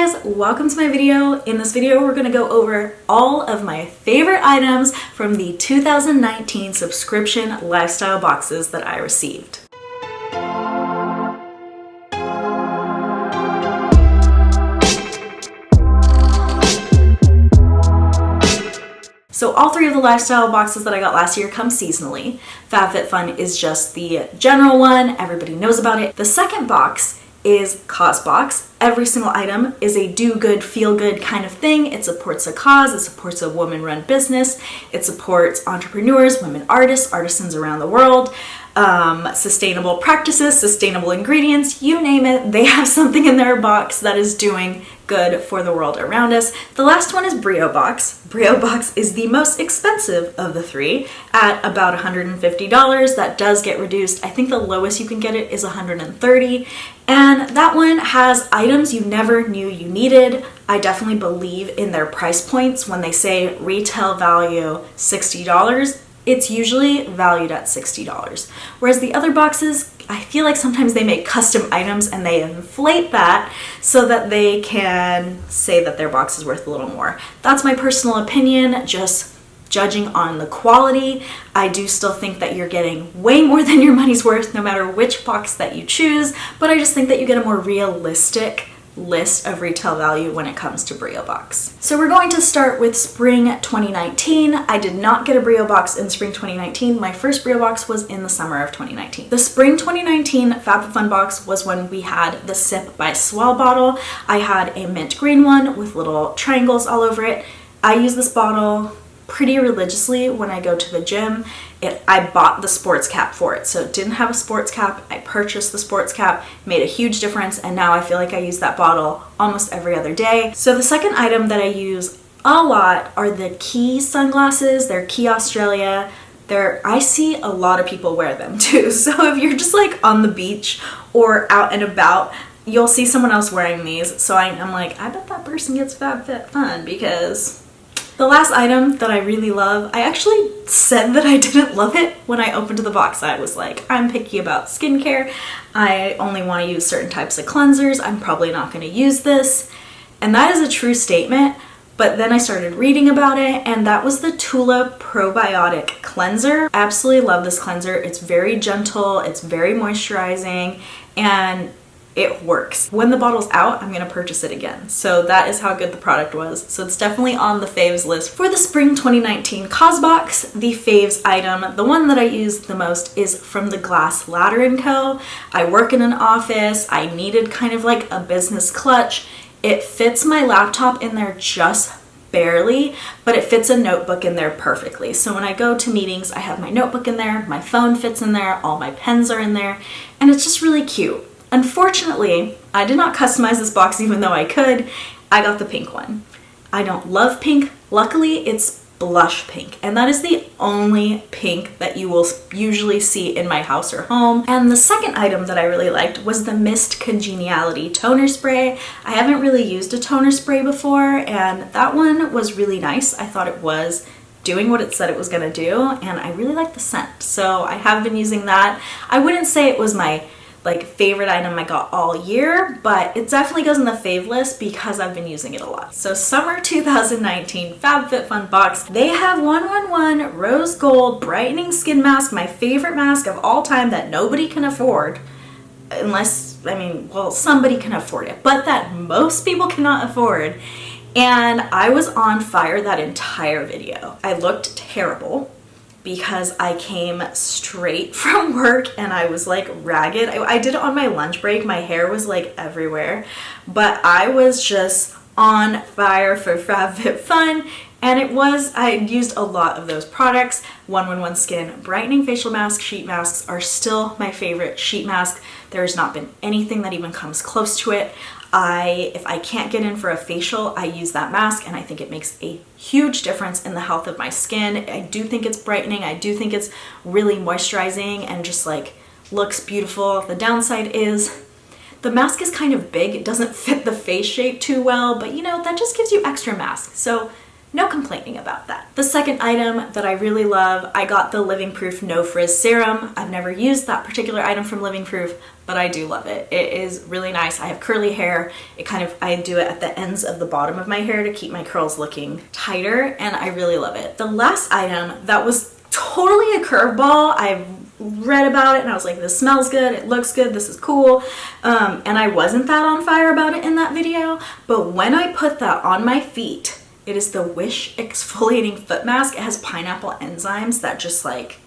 guys, welcome to my video. In this video we're going to go over all of my favorite items from the 2019 subscription lifestyle boxes that I received. So all three of the lifestyle boxes that I got last year come seasonally. Fabfitfun is just the general one, everybody knows about it. The second box is Causebox. Every single item is a do good, feel good kind of thing. It supports a cause, it supports a woman-run business, it supports entrepreneurs, women artists, artisans around the world, sustainable practices, sustainable ingredients, you name it, they have something in their box that is doing good for the world around us. The last one is Breobox. Breobox is the most expensive of the three at about $150. That does get reduced. I think the lowest you can get it is $130. And that one has items you never knew you needed. I definitely believe in their price points. When they say retail value $60, it's usually valued at $60. Whereas the other boxes, I feel like sometimes they make custom items and they inflate that so that they can say that their box is worth a little more. That's my personal opinion, just judging on the quality. I do still think that you're getting way more than your money's worth no matter which box that you choose, but I just think that you get a more realistic list of retail value when it comes to Breobox. So we're going to start with spring 2019. I did not get a Breobox in spring 2019. My first Breobox was in the summer of 2019. The spring 2019 Fabfitfun box was when we had the Sip by Swell bottle. I had a mint green one with little triangles all over it. I use this bottle pretty religiously when I go to the gym. I bought the sports cap for it, so it didn't have a sports cap. I purchased the sports cap, made a huge difference, and now I feel like I use that bottle almost every other day. So the second item that I use a lot are the Key sunglasses. They're Key Australia. I see a lot of people wear them too, so if you're just like on the beach or out and about, you'll see someone else wearing these. So I'm like, I bet that person gets Fabfitfun because the last item that I really love, I actually said that I didn't love it when I opened the box. I was like, I'm picky about skincare. I only want to use certain types of cleansers. I'm probably not going to use this. And that is a true statement. But then I started reading about it, and that was the Tula Probiotic cleanser. I absolutely love this cleanser. It's very gentle, it's very moisturizing, and it works. When the bottle's out, I'm gonna purchase it again. So that is how good the product was. So it's definitely on the faves list. For the spring 2019 Causebox, the faves item, the one that I use the most is from the Glass Ladder & Co. I work in an office. I needed kind of like a business clutch. It fits my laptop in there just barely, but it fits a notebook in there perfectly. So when I go to meetings, I have my notebook in there, my phone fits in there, all my pens are in there, and it's just really cute. Unfortunately, I did not customize this box even though I could. I got the pink one. I don't love pink. Luckily, it's blush pink, and that is the only pink that you will usually see in my house or home. And the second item that I really liked was the Mist Congeniality toner spray. I haven't really used a toner spray before, and that one was really nice. I thought it was doing what it said it was gonna do, and I really like the scent. So I have been using that. I wouldn't say it was my favorite item I got all year, but it definitely goes in the fave list because I've been using it a lot. So summer 2019 Fabfitfun box, they have 111 Rose Gold Brightening Skin Mask, my favorite mask of all time that nobody can afford, unless, well, somebody can afford it, but that most people cannot afford. And I was on fire that entire video. I looked terrible because I came straight from work and I was like ragged. I did it on my lunch break. My hair was like everywhere, but I was just on fire for Fabfitfun. And I used a lot of those products. 111 Skin Brightening Facial Mask, sheet masks are still my favorite sheet mask. There's not been anything that even comes close to it. If I can't get in for a facial, I use that mask, and I think it makes a huge difference in the health of my skin. I do think it's brightening. I do think it's really moisturizing and just like looks beautiful. The downside is the mask is kind of big. It doesn't fit the face shape too well, but you know, that just gives you extra mask. So no complaining about that. The second item that I really love, I got the Living Proof No Frizz Serum. I've never used that particular item from Living Proof, but I do love it. It is really nice. I have curly hair. I do it at the ends of the bottom of my hair to keep my curls looking tighter, and I really love it. The last item that was totally a curveball, I read about it and I was like, this smells good, it looks good, this is cool, and I wasn't that on fire about it in that video, but when I put that on my feet, it is the Whish exfoliating foot mask. It has pineapple enzymes that just like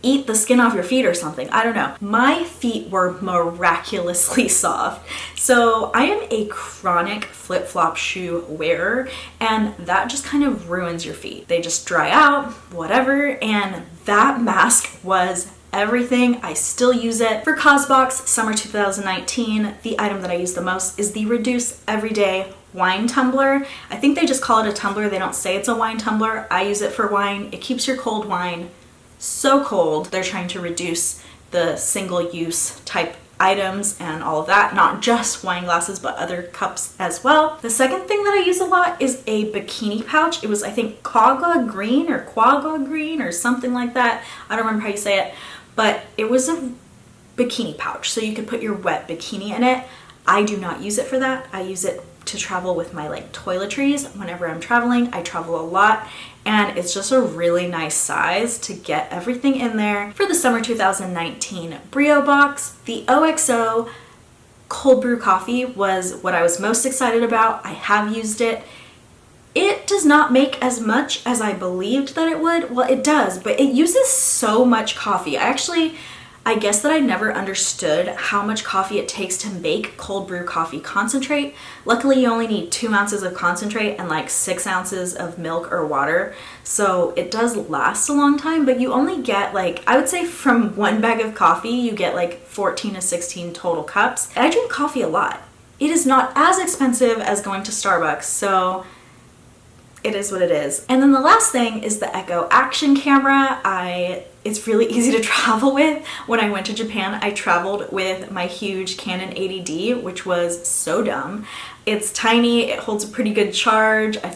eat the skin off your feet or something. I don't know. My feet were miraculously soft. So I am a chronic flip-flop shoe wearer, and that just kind of ruins your feet. They just dry out, whatever, and that mask was everything. I still use it. For Causebox Summer 2019, the item that I use the most is the Reduce Everyday Wine Tumbler. I think they just call it a tumbler. They don't say it's a wine tumbler. I use it for wine. It keeps your cold wine so cold. They're trying to reduce the single-use type items and all of that, not just wine glasses but other cups as well. The second thing that I use a lot is a bikini pouch. It was, I think, Quagga green or something like that. I don't remember how you say it, but it was a bikini pouch, so you could put your wet bikini in it. I do not use it for that. I use it to travel with my like toiletries whenever I'm traveling. I travel a lot, and it's just a really nice size to get everything in there. For the Summer 2019 Breobox, the OXO cold brew coffee was what I was most excited about. I have used it. It does not make as much as I believed that it would. Well, it does, but it uses so much coffee. I guess that I never understood how much coffee it takes to make cold brew coffee concentrate. Luckily, you only need 2 ounces of concentrate and like 6 ounces of milk or water. So it does last a long time, but you only get like, I would say from one bag of coffee, you get like 14 to 16 total cups. And I drink coffee a lot. It is not as expensive as going to Starbucks, so it is what it is. And then the last thing is the Ekho action camera. It's really easy to travel with. When I went to Japan, I traveled with my huge Canon 80D, which was so dumb. It's tiny, it holds a pretty good charge. I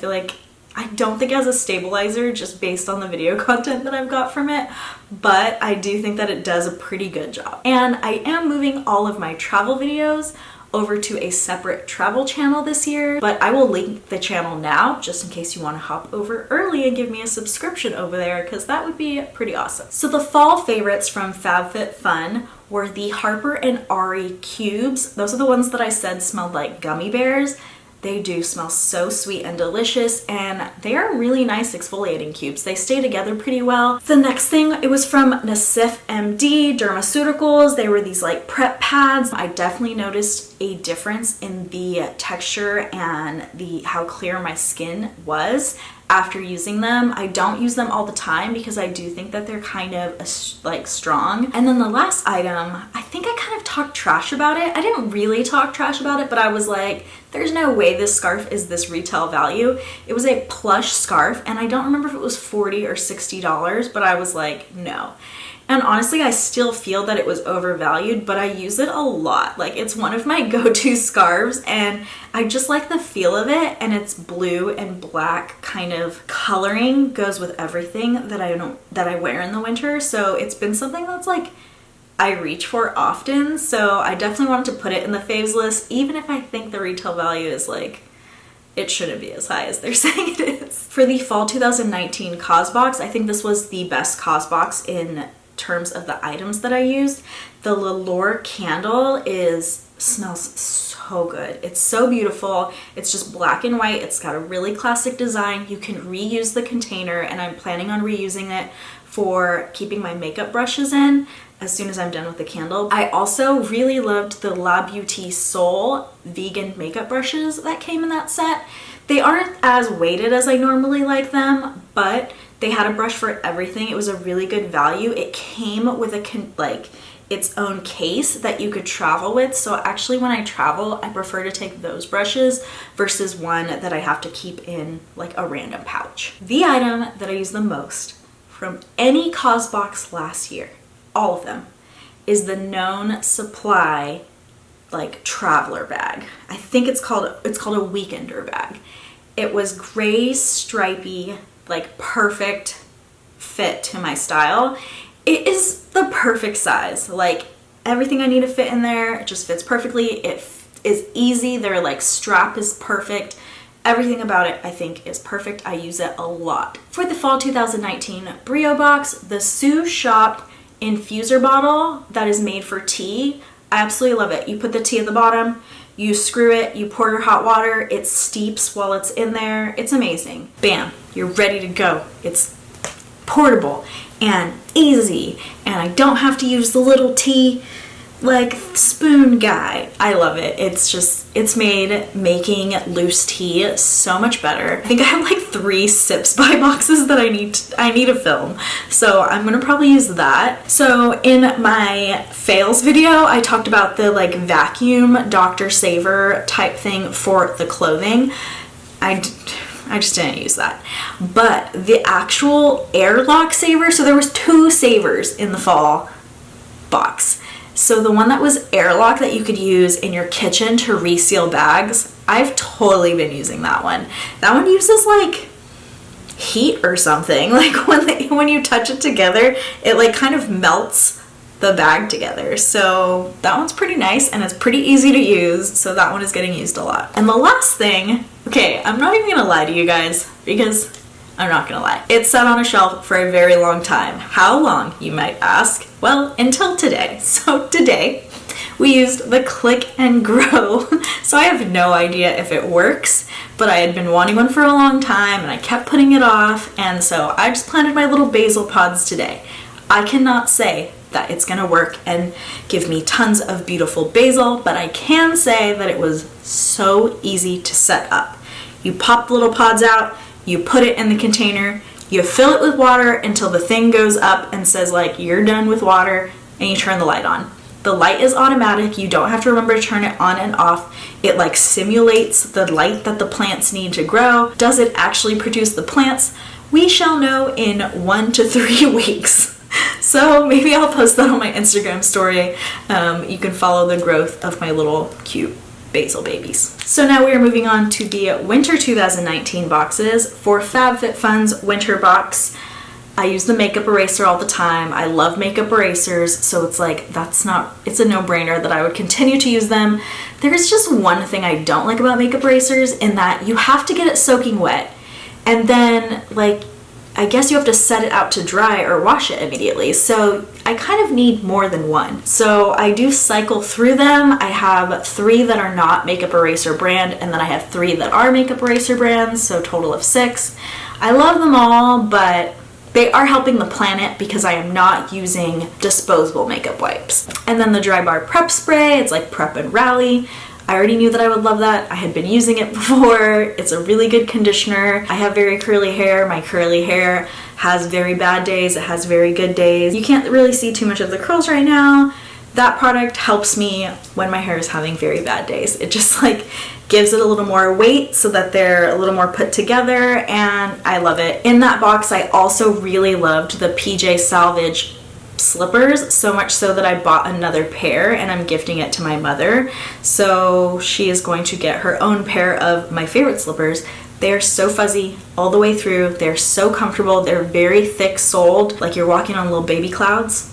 don't think it has a stabilizer just based on the video content that I've got from it, but I do think that it does a pretty good job. And I am moving all of my travel videos over to a separate travel channel this year, but I will link the channel now just in case you want to hop over early and give me a subscription over there, because that would be pretty awesome. So the fall favorites from Fabfitfun were the Harper and Ari cubes. Those are the ones that I said smelled like gummy bears. They do smell so sweet and delicious, and they are really nice exfoliating cubes. They stay together pretty well. The next thing, it was from Nassif MD Dermaceuticals. They were these like prep pads. I definitely noticed a difference in the texture and how clear my skin was after using them. I don't use them all the time because I do think that they're kind of like strong. And then the last item, I think I kind of talked trash about it. I didn't really talk trash about it, but I was like, there's no way this scarf is this retail value. It was a plush scarf, and I don't remember if it was $40 or $60, but I was like, no. And honestly, I still feel that it was overvalued, but I use it a lot. Like, it's one of my go-to scarves, and I just like the feel of it, and its blue and black kind of coloring goes with everything that I wear in the winter. So it's been something that's like I reach for often. So I definitely wanted to put it in the faves list, even if I think the retail value is like, it shouldn't be as high as they're saying it is. For the fall 2019 Causebox, I think this was the best Causebox in terms of the items that I used. The L'Allure candle smells so good. It's so beautiful. It's just black and white. It's got a really classic design. You can reuse the container, and I'm planning on reusing it for keeping my makeup brushes in as soon as I'm done with the candle. I also really loved the La Beaute Soul vegan makeup brushes that came in that set. They aren't as weighted as I normally like them, but they had a brush for everything. It was a really good value. It came with its own case that you could travel with. So actually when I travel, I prefer to take those brushes versus one that I have to keep in like a random pouch. The item that I use the most from any Causebox last year, all of them, is the Known Supply like traveler bag. I think it's called a weekender bag. It was gray, stripy, like perfect fit to my style. It is the perfect size. Like everything I need to fit in there, it just fits perfectly. It is easy. Their like strap is perfect. Everything about it I think is perfect. I use it a lot. For the fall 2019 Breobox, the Sous Shop infuser bottle that is made for tea, I absolutely love it. You put the tea at the bottom, you screw it, you pour your hot water, it steeps while it's in there. It's amazing. Bam, you're ready to go. It's portable and easy, and I don't have to use the little tea like spoon guy. I love it. It's made making loose tea so much better. I think I have like 3 sips by boxes that I need to film, so I'm gonna probably use that. So in my fails video, I talked about the like vacuum Dr. Saver type thing for the clothing. I just didn't use that. But the actual Airlock saver, so there was 2 savers in the fall box. So the one that was Airlock that you could use in your kitchen to reseal bags, I've totally been using that one. That one uses like heat or something. Like when you touch it together, it like kind of melts the bag together. So that one's pretty nice and it's pretty easy to use. So that one is getting used a lot. And the last thing, okay, I'm not even gonna lie to you guys because I'm not gonna lie. It sat on a shelf for a very long time. How long, you might ask? Well, until today. So today, we used the Click and Grow. So I have no idea if it works, but I had been wanting one for a long time and I kept putting it off, and so I just planted my little basil pods today. I cannot say that it's gonna work and give me tons of beautiful basil, but I can say that it was so easy to set up. You pop the little pods out, you put it in the container, you fill it with water until the thing goes up and says like you're done with water, and you turn the light on. The light is automatic. You don't have to remember to turn it on and off. It like simulates the light that the plants need to grow. Does it actually produce the plants? We shall know in 1 to 3 weeks. So maybe I'll post that on my Instagram story. You can follow the growth of my little cute basil babies. So now we are moving on to the winter 2019 boxes. For Fabfitfun's winter box, I use the makeup eraser all the time. I love makeup erasers, so it's like it's a no-brainer that I would continue to use them. There is just one thing I don't like about makeup erasers, in that you have to get it soaking wet, and then like I guess you have to set it out to dry or wash it immediately. So I kind of need more than one. So I do cycle through them. I have 3 that are not makeup eraser brand, and then I have 3 that are makeup eraser brands, so total of 6. I love them all, but they are helping the planet because I am not using disposable makeup wipes. And then the Drybar Prep Spray, it's like Prep and Rally. I already knew that I would love that. I had been using it before. It's a really good conditioner. I have very curly hair. My curly hair has very bad days. It has very good days. You can't really see too much of the curls right now. That product helps me when my hair is having very bad days. It just like gives it a little more weight so that they're a little more put together, and I love it. In that box, I also really loved the PJ Salvage slippers, so much so that I bought another pair and I'm gifting it to my mother. So she is going to get her own pair of my favorite slippers. They're so fuzzy all the way through. They're so comfortable. They're very thick soled, like you're walking on little baby clouds.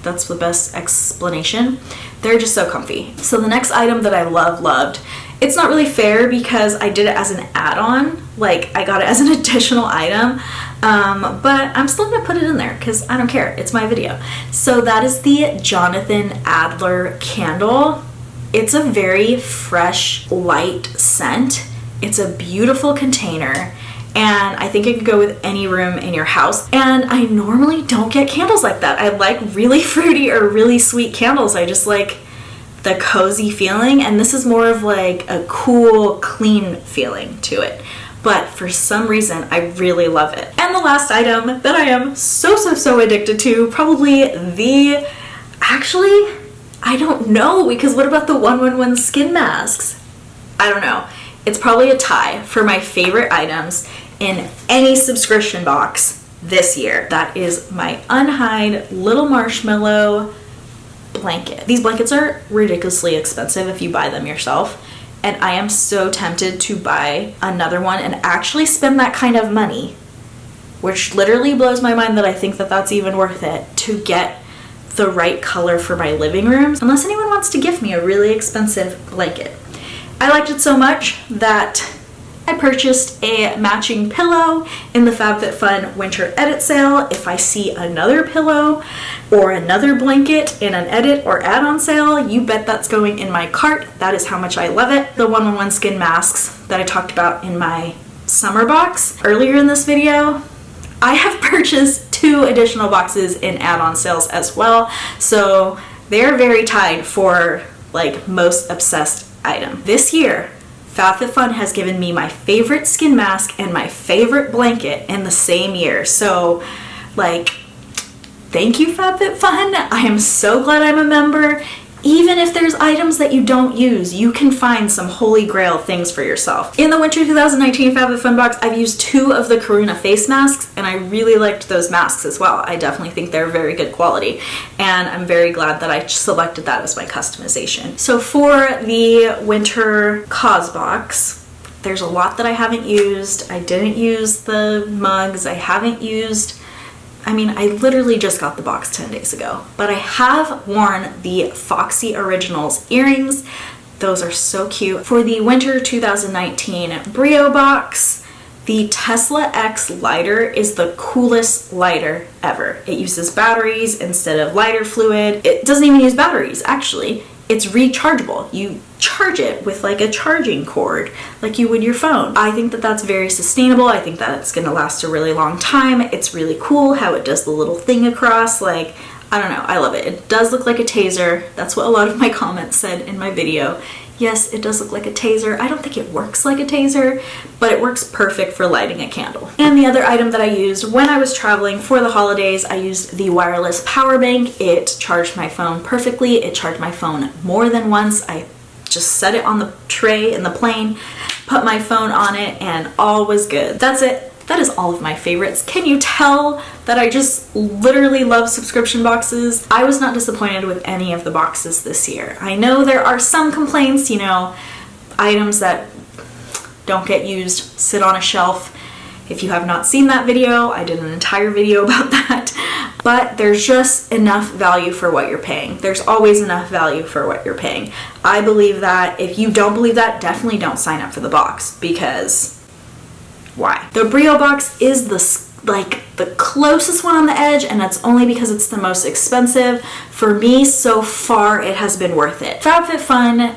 That's the best explanation. They're just so comfy. So the next item that I loved, it's not really fair because I did it as an add-on, like I got it as an additional item, but I'm still gonna put it in there because I don't care, it's my video. So that is the Jonathan Adler candle. It's a very fresh, light scent. It's a beautiful container, and I think it could go with any room in your house. And I normally don't get candles like that. I like really fruity or really sweet candles. I just like the cozy feeling, and this is more of like a cool, clean feeling to it. But for some reason, I really love it. And the last item that I am so addicted to, actually, I don't know, because what about the 111 skin masks? I don't know. It's probably a tie for my favorite items in any subscription box this year. That is my Unhide Little Marshmallow blanket. These blankets are ridiculously expensive if you buy them yourself, and I am so tempted to buy another one and actually spend that kind of money, which literally blows my mind that I think that that's even worth it, to get the right color for my living room, unless anyone wants to gift me a really expensive blanket. I liked it so much that I purchased a matching pillow in the Fabfitfun winter edit sale. If I see another pillow or another blanket in an edit or add-on sale, you bet that's going in my cart. That is how much I love it. The 111 skin masks that I talked about in my summer box earlier in this video, I have purchased 2 additional boxes in add-on sales as well, so they're very tied for like most obsessed item. This year, Fabfitfun has given me my favorite skin mask and my favorite blanket in the same year. So, like, thank you, Fabfitfun. I am so glad I'm a member. Even if there's items that you don't use, you can find some holy grail things for yourself. In the winter 2019 Fabfitfun box, I've used 2 of the Karuna face masks, and I really liked those masks as well. I definitely think they're very good quality, and I'm very glad that I selected that as my customization. So for the winter Causebox, there's a lot that I haven't used. I didn't use the mugs. I literally just got the box 10 days ago, but I have worn the Foxy Originals earrings. Those are so cute. For the winter 2019 Breobox, the Tesla X lighter is the coolest lighter ever. It uses batteries instead of lighter fluid. It doesn't even use batteries, actually. It's rechargeable. You charge it with like a charging cord like you would your phone. I think that that's very sustainable. I think that it's gonna last a really long time. It's really cool how it does the little thing across. Like, I don't know, I love it. It does look like a taser. That's what a lot of my comments said in my video. Yes, it does look like a taser. I don't think it works like a taser, but it works perfect for lighting a candle. And the other item that I used when I was traveling for the holidays, I used the wireless power bank. It charged my phone perfectly. It charged my phone more than once. I just set it on the tray in the plane, put my phone on it, and all was good. That's it. That is all of my favorites. Can you tell that I just literally love subscription boxes? I was not disappointed with any of the boxes this year. I know there are some complaints, you know, items that don't get used sit on a shelf. If you have not seen that video, I did an entire video about that. But there's just enough value for what you're paying. There's always enough value for what you're paying. I believe that. If you don't believe that, definitely don't sign up for the box, because why? The Breobox is the closest one on the edge, and that's only because it's the most expensive. For me, so far, it has been worth it. Fabfitfun,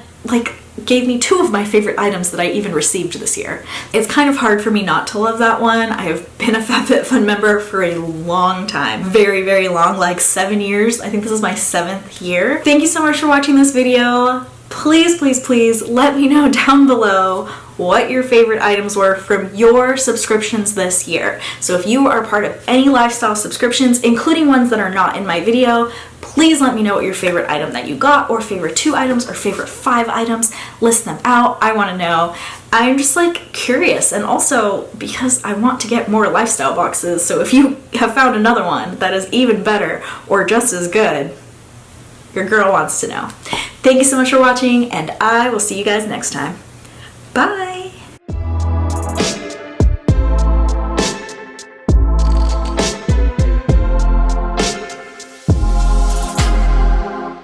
gave me 2 of my favorite items that I even received this year. It's kind of hard for me not to love that one. I have been a Fabfitfun member for a long time. Very, very long, like 7 years. I think this is my 7th year. Thank you so much for watching this video. Please, please, please let me know down below what your favorite items were from your subscriptions this year. So if you are part of any lifestyle subscriptions, including ones that are not in my video, please let me know what your favorite item that you got, or favorite 2 items, or favorite 5 items. List them out. I want to know. I'm just curious, and also because I want to get more lifestyle boxes. So if you have found another one that is even better or just as good, your girl wants to know. Thank you so much for watching, and I will see you guys next time. Bye!